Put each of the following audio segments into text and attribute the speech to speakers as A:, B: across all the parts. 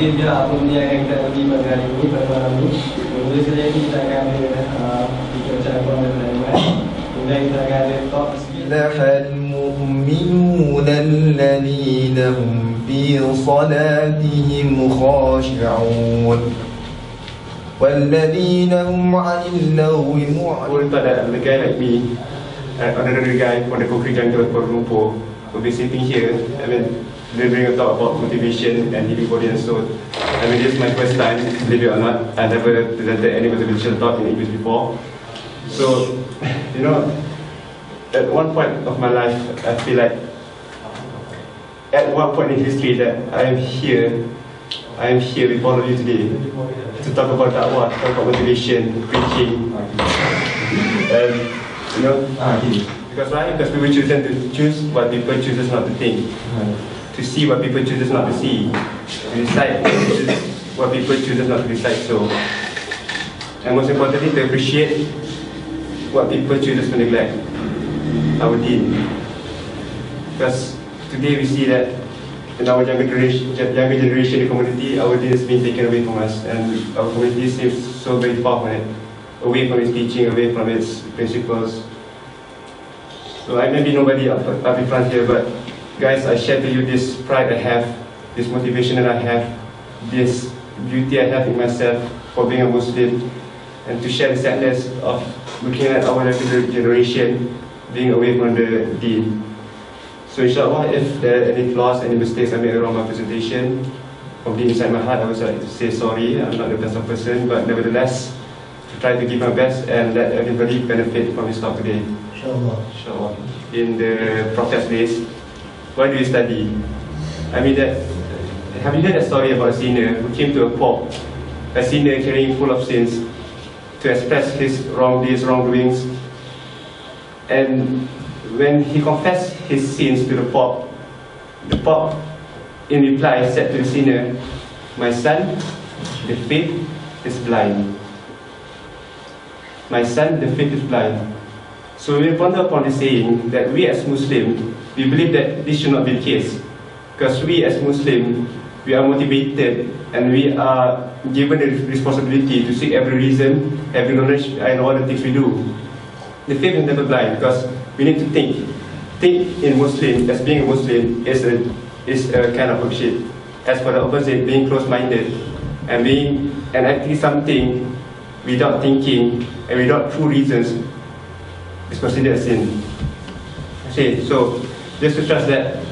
A: Okey, biar apa benda yang akan kita pergi pada hari ini, pada malam ini. Mula saja kita akan ada bicara kurang lebih. Kemudian kita akan ada talk sikit.
B: المؤمنون الذين هم في صلاتهم خاشعون والذين هم عن اللغو معرضون.
C: The guy like me, another guy from the concrete jungle Kuala Lumpur, will be sitting here. I mean, delivering a talk about motivation and healing body and soul. I mean, this is my first time, believe it or not. I never presented any motivational talk in English before. So, you know, at one point of my life, I feel like at one point in history that I am here with all of you today to talk about da'wah, talk about motivation, preaching, and you know, because why? Because people choose to choose what people chooses not to think, to see what people chooses not to see, to decide what people chooses not to decide. So, and most importantly, to appreciate what people chooses to neglect. Our deen, because today we see that in our younger generation in the community, our deen has been taken away from us, and our community seems so very far from it, away from its teaching, away from its principles. So I may be nobody up in front here, but guys, I share to you this pride I have, this motivation that I have, this beauty I have in myself for being a Muslim, and to share the sadness of looking at our younger generation being away from the deen. So inshallah, if there are any flaws, any mistakes I made around my presentation, from the inside my heart, I would like to say sorry. I'm not the best of person, but nevertheless, to try to give my best and let everybody benefit from this talk today.
B: Inshallah.
C: Inshallah. In the Prophet's days, why do you study? I mean that, have you heard that story about a sinner who came to a pope, a sinner carrying full of sins, to express his wrongdoings? And when he confessed his sins to the Pope in reply said to the sinner, "My son, the faith is blind. My son, the faith is blind." So we ponder upon the saying that we as Muslims, we believe that this should not be the case. Because we as Muslims, we are motivated and we are given the responsibility to seek every reason, every knowledge in all the things we do. The faith is never blind, because we need to think. Think in Muslim, as being a Muslim is a kind of bullshit. As for the opposite, being close-minded and acting something without thinking and without true reasons is considered a sin. Okay, so just to trust that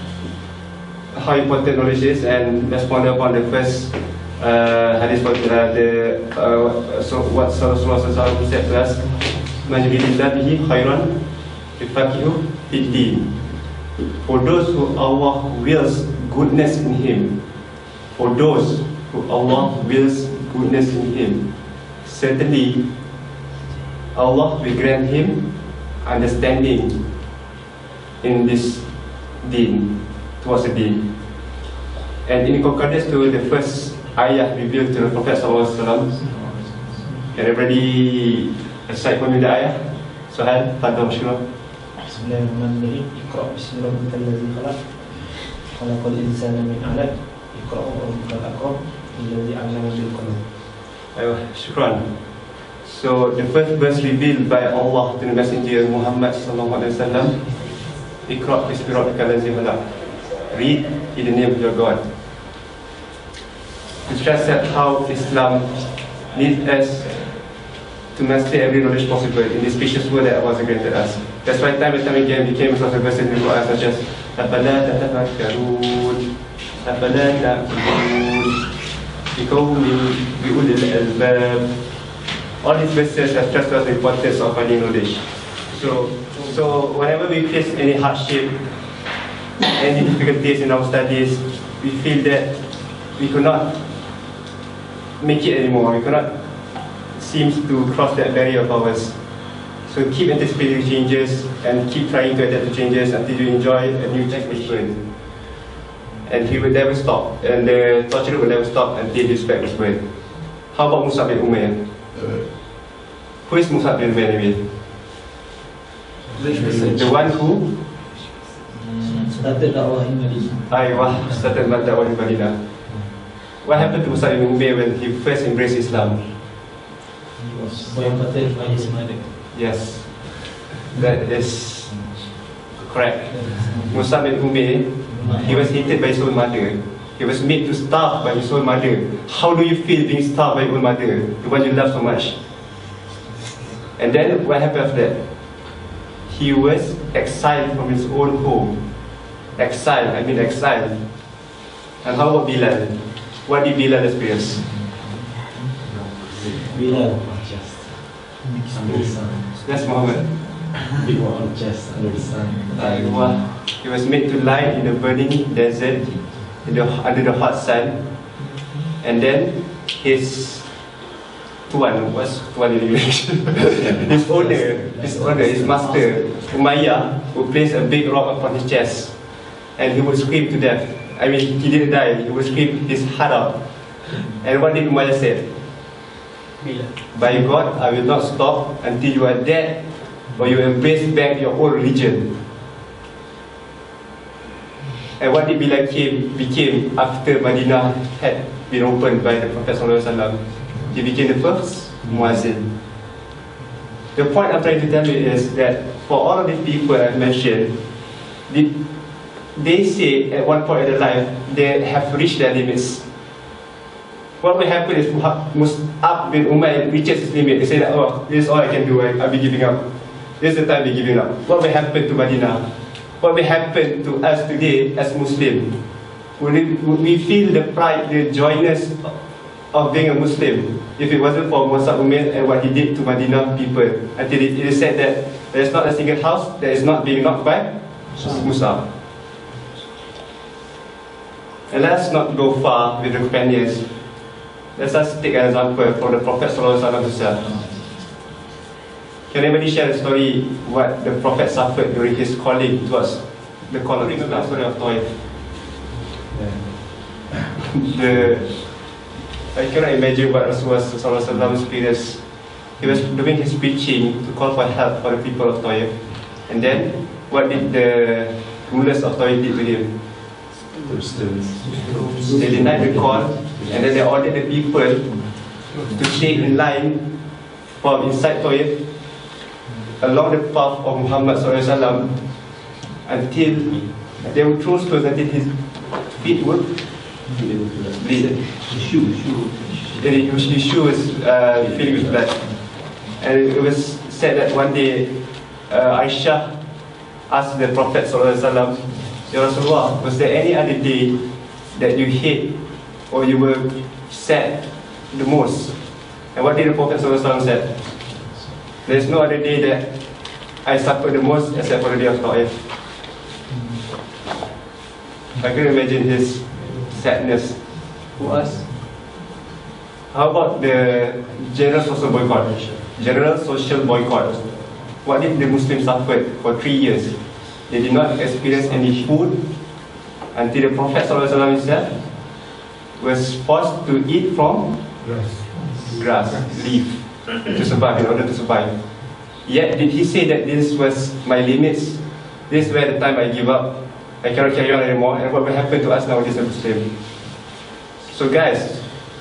C: how important knowledge is, and let's ponder upon the first hadith what Rasulullah said to us. For those who Allah wills goodness in him, certainly Allah will grant him understanding in this deen, towards the deen. And in concordance to the first ayah revealed to the Prophet ﷺ, can everybody recite for me the ayah? Sohal, Fadhal, Mashura.
D: Bismillahirrahmanirrahim. Iqra' bismi rabbikal ladzi khalaq. Khalaqal insana min 'alaq. Iqra' wa rabbukal akram. Alladzi 'allama bil qalam.
C: Shukran. So the first verse revealed by Allah to the Messenger Muhammad sallallahu alaihi wasallam, Iqra' bismi rabbikal ladzi khalaq. Read in the name of your God. To stress that how Islam needs us to master every knowledge possible in this precious world that Allah has granted us. That's why time and time again we came across a verse in the Quran such as أَفَلَا تَتَفَكَّرُونَ أَفَلَا تَأْكُلُونَ بِقَوْمٍ بِأُولِي الْأَلْبَابِ. All these verses have stressed us the importance of finding knowledge. So whenever we face any hardship, any difficulties in our studies, we feel that we could not make it anymore. We could not seems to cross that barrier of ours. So keep anticipating changes and keep trying to adapt to changes until you enjoy a new experience. And he will never stop, and the torture will never stop until his back is burned. How about Mus'ab bin Umair? Who is Mus'ab bin Umair anyway? The one who
D: started dakwah in Madinah.
C: started dakwah in Madinah. What happened to Mus'ab bin Umair when he first embraced Islam?
D: He was boycotted by his mother.
C: Yes, that is correct. Mus'ab bin Umair, he was hated by his own mother. He was made to starve by his own mother. How do you feel being starved by your own mother, the one you love so much? And then what happened after that? He was exiled from his own home. Exiled. And how about Bilal? What did Bilal experience?
D: Bilal just under the sun.
C: That's Muhammad.
D: Big one just under the sun.
C: He was made to lie in a burning desert under the hot sun, and then his tuan, what's tuan in English? his owner, his master, Umayyah, would place a big rock upon his chest, and he would scream to death. I mean, he didn't die, he would scream his heart out. And what did Umayyah say? By God, I will not stop until you are dead, or you embrace back your own religion. And what did Bilal became after Madinah had been opened by the Prophet ﷺ? He became the first muazzin. The point I'm trying to tell you is that for all of these people I've mentioned, they say at one point in their life they have reached their limits. What will happen is Mus'ab bin Umair reaches his limit. They say that, oh, this is all I can do, I'll be giving up. This is the time we're giving up. What will happen to Madinah? What will happen to us today as Muslims? Would we feel the pride, the joyness of being a Muslim if it wasn't for Mus'ab bin Umair and what he did to Madinah people? Until it is said that there is not a single house that is not being knocked by Mus'ab. And let's not go far with the companions. Let's just take an example from the Prophet ﷺ himself. Can anybody share the story what the Prophet suffered during his calling towards the call of Islam? The story of Taif. I cannot imagine what Rasulullah experienced. He was doing his preaching to call for help for the people of Taif. And then, what did the rulers of Taif do with him? They denied the call, and then they ordered the people to stay in line from inside Taif along the path of Muhammad ﷺ until they would throw stones until his feet would bleed. His shoe was filled with blood. And it was said that one day Aisha asked the Prophet ﷺ, Ya Rasulullah, was there any other day that you hate or you were sad the most? And what did the Prophet ﷺ say? There is no other day that I suffer the most except for the day of Taif. I can imagine his sadness. Who else? How about the general social boycott? General social boycott. What did the Muslims suffer for 3 years? They did not experience any food until the Prophet ﷺ himself was forced to eat from grass, leaf, to survive, in order to survive. Yet did he say that this was my limits? This is where the time I give up, I cannot carry on anymore, and what will happen to us nowadays as Muslims? So guys,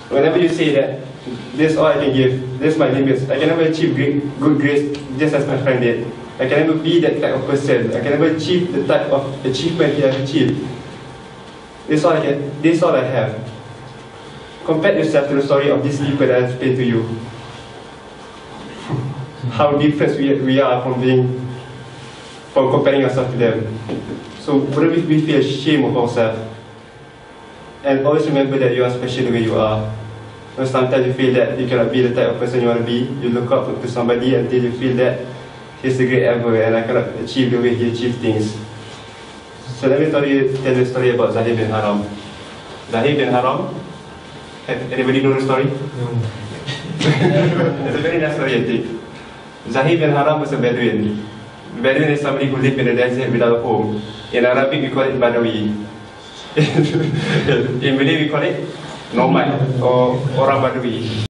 C: whenever you say that this is all I can give, this is my limits, I can never achieve good grades just as my friend did, I can never be that type of person, I can never achieve the type of achievement he has achieved, this is all I have. Compare yourself to the story of these people that I explained to you. How different we are from comparing ourselves to them. So wouldn't we feel ashamed of ourselves? And always remember that you are special the way you are. When sometimes you feel that you cannot be the type of person you want to be, you look up to somebody until you feel that he's the great ever and I cannot achieve the way he achieved things. So let me tell you a story about Zahir bin Haram. Zahir bin Haram, anybody know the story? No. It's a very nice story, I think. Zahir bin Haram was a Bedouin. Bedouin is somebody who lived in the desert without a home. In Arabic we call it Badawi. In Malay we call it nomad or orang Badawi.